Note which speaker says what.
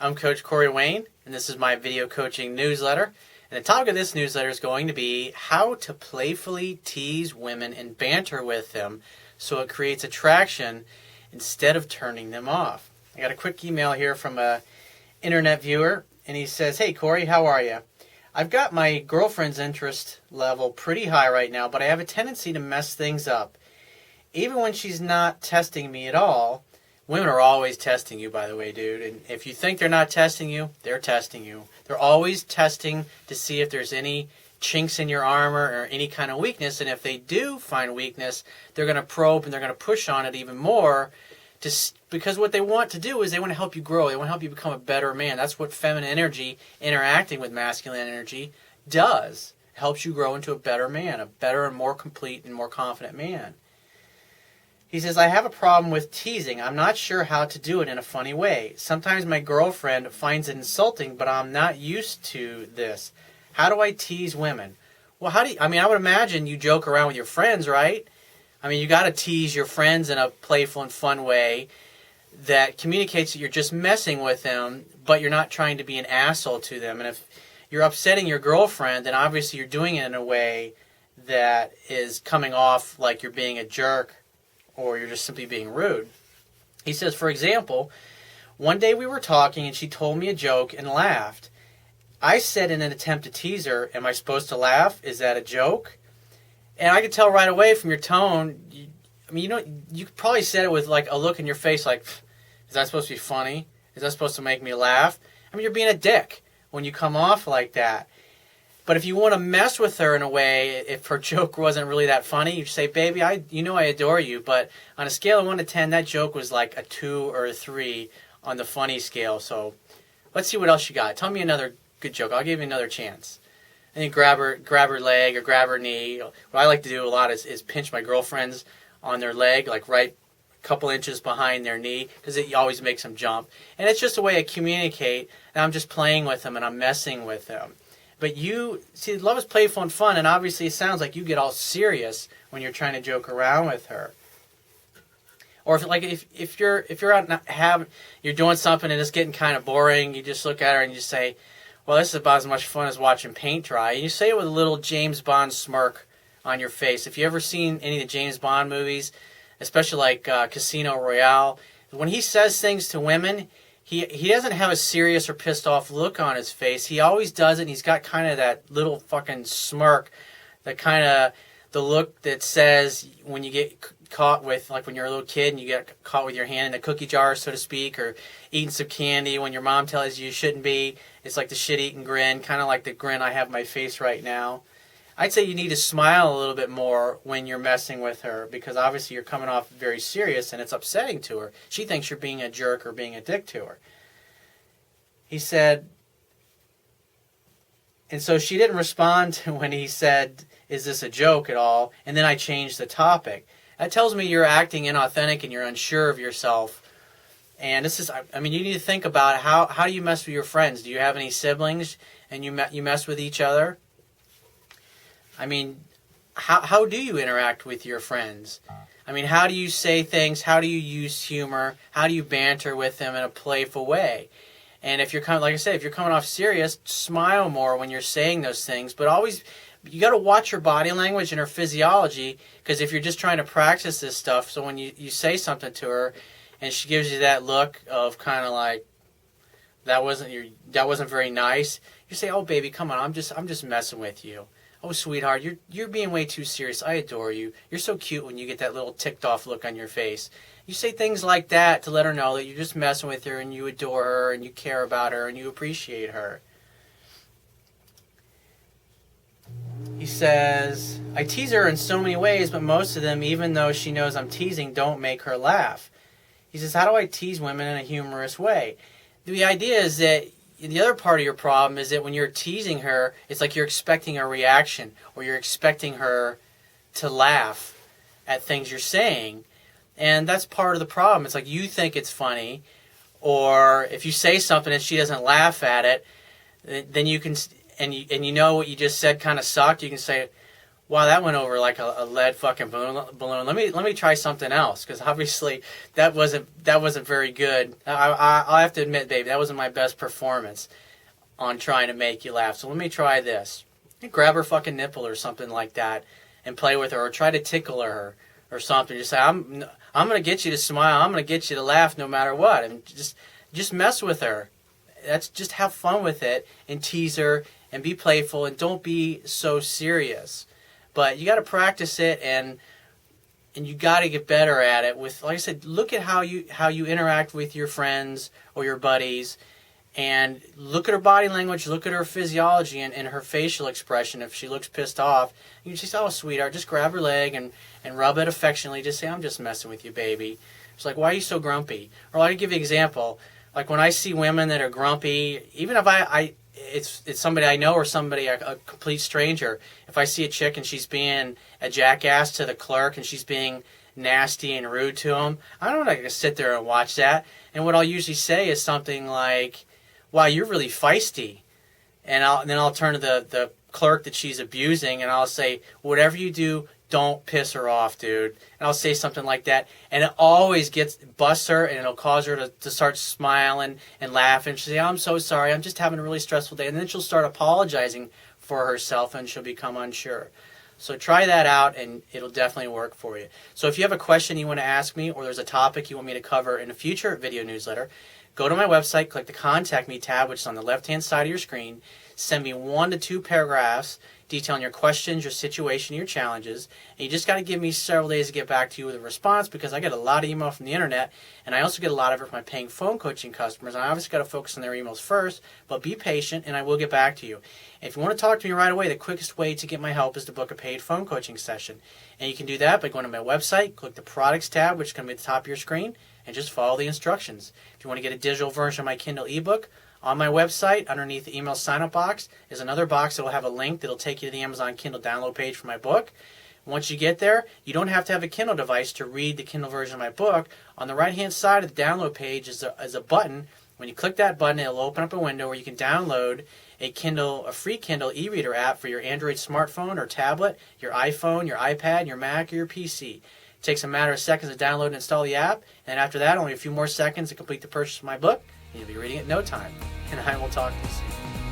Speaker 1: I'm Coach Corey Wayne, and this is my video coaching newsletter. And the topic of this newsletter is going to be how to playfully tease women and banter with them so it creates attraction instead of turning them off. I got a quick email here from a internet viewer, and he says, "Hey Corey, how are you? I've got my girlfriend's interest level pretty high right now, but I have a tendency to mess things up. Even when she's not testing me at all." Women are always testing you, by the way, dude. And if you think they're not testing you, they're testing you. They're always testing to see if there's any chinks in your armor or any kind of weakness. And if they do find weakness, they're going to probe and they're going to push on it even more. Because what they want to do is they want to help you grow. They want to help you become a better man. That's what feminine energy interacting with masculine energy does. It helps you grow into a better man, a better and more complete and more confident man. He says, "I have a problem with teasing. I'm not sure how to do it in a funny way. Sometimes my girlfriend finds it insulting, but I'm not used to this. How do I tease women?" Well, I would imagine you joke around with your friends, right? You got to tease your friends in a playful and fun way that communicates that you're just messing with them, but you're not trying to be an asshole to them. And if you're upsetting your girlfriend, then obviously you're doing it in a way that is coming off like you're being a jerk, or you're just simply being rude. He says, for example, one day we were talking and she told me a joke and laughed. I said in an attempt to tease her, "Am I supposed to laugh? Is that a joke?" And I could tell right away from your tone, you probably said it with like a look in your face like, is that supposed to be funny? Is that supposed to make me laugh? You're being a dick when you come off like that. But if you want to mess with her in a way, if her joke wasn't really that funny, you say, "Baby, I adore you, but on a scale of 1 to 10, that joke was like a 2 or a 3 on the funny scale. So let's see what else you got. Tell me another good joke. I'll give you another chance." And then grab her leg or grab her knee. What I like to do a lot is pinch my girlfriends on their leg, like right a couple inches behind their knee, because it always makes them jump. And it's just a way to communicate that I'm just playing with them and I'm messing with them. But love is playful and fun, and obviously it sounds like you get all serious when you're trying to joke around with her. Or if you're out you're doing something and it's getting kind of boring, you just look at her and you say, "Well, this is about as much fun as watching paint dry." And you say it with a little James Bond smirk on your face. If you ever seen any of the James Bond movies, especially like Casino Royale, when he says things to women, He doesn't have a serious or pissed off look on his face. He always does it, and he's got kind of that little fucking smirk, that kind of the look that says when you get caught with, like when you're a little kid and you get caught with your hand in a cookie jar, so to speak, or eating some candy when your mom tells you shouldn't be. It's like the shit-eating grin, kind of like the grin I have on my face right now. I'd say you need to smile a little bit more when you're messing with her, because obviously you're coming off very serious and it's upsetting to her. She thinks you're being a jerk or being a dick to her. He said, and so she didn't respond when he said, "Is this a joke at all?" And then I changed the topic. That tells me you're acting inauthentic and you're unsure of yourself. And this is, you need to think about how do you mess with your friends? Do you have any siblings and you mess with each other? How do you interact with your friends? How do you say things? How do you use humor? How do you banter with them in a playful way? And if you're if you're coming off serious, smile more when you're saying those things. But always, you got to watch her body language and her physiology, because if you're just trying to practice this stuff, so when you say something to her and she gives you that look of kind of like, that wasn't very nice, you say, "Oh baby, come on, I'm just messing with you. Oh, sweetheart, you're being way too serious. I adore you. You're so cute," when you get that little ticked off look on your face. You say things like that to let her know that you're just messing with her and you adore her and you care about her and you appreciate her. He says, "I tease her in so many ways, but most of them, even though she knows I'm teasing, don't make her laugh." He says, "How do I tease women in a humorous way?" The idea is that the other part of your problem is that when you're teasing her, it's like you're expecting a reaction, or you're expecting her to laugh at things you're saying. And that's part of the problem. It's like you think it's funny, or if you say something and she doesn't laugh at it, then you can, and you know what you just said kind of sucked, you can say, wow, that went over like a lead fucking balloon. Let me try something else, because obviously that wasn't very good. I'll have to admit, baby, that wasn't my best performance on trying to make you laugh. So let me try this. Grab her fucking nipple or something like that and play with her, or try to tickle her or something. Just say, I'm gonna get you to smile. I'm gonna get you to laugh no matter what, and just mess with her. That's just have fun with it and tease her and be playful and don't be so serious. But you got to practice it, and you got to get better at it. With, like I said, look at how you interact with your friends or your buddies, and look at her body language, look at her physiology and her facial expression. If she looks pissed off, you can just say, "Oh, sweetheart," just grab her leg and rub it affectionately. Just say, "I'm just messing with you, baby." It's like, "Why are you so grumpy?" Or I'll give you an example. Like when I see women that are grumpy, even if it's somebody I know or somebody, a complete stranger. If I see a chick and she's being a jackass to the clerk and she's being nasty and rude to him, I don't like to sit there and watch that. And what I'll usually say is something like, "Wow, you're really feisty." And then I'll turn to the clerk that she's abusing and I'll say, "Whatever you do, don't piss her off, dude." And I'll say something like that. And it always busts her, and it'll cause her to start smiling and laughing. She'll say, "I'm so sorry. I'm just having a really stressful day." And then she'll start apologizing for herself, and she'll become unsure. So try that out, and it'll definitely work for you. So if you have a question you want to ask me, or there's a topic you want me to cover in a future video newsletter, go to my website, click the Contact Me tab, which is on the left-hand side of your screen. Send me 1 to 2 paragraphs detailing your questions, your situation, your challenges. And you just got to give me several days to get back to you with a response, because I get a lot of email from the internet, and I also get a lot of it from my paying phone coaching customers. And I obviously got to focus on their emails first, but be patient, and I will get back to you. If you want to talk to me right away, the quickest way to get my help is to book a paid phone coaching session. And you can do that by going to my website, click the Products tab, which is going to be at the top of your screen, and just follow the instructions. If you want to get a digital version of my Kindle ebook, on my website, underneath the email sign-up box, is another box that will have a link that will take you to the Amazon Kindle download page for my book. Once you get there, you don't have to have a Kindle device to read the Kindle version of my book. On the right-hand side of the download page is a button. When you click that button, it'll open up a window where you can download a free Kindle e-reader app for your Android smartphone or tablet, your iPhone, your iPad, your Mac, or your PC. It takes a matter of seconds to download and install the app, and after that, only a few more seconds to complete the purchase of my book. You'll be reading it in no time. And I will talk to you soon.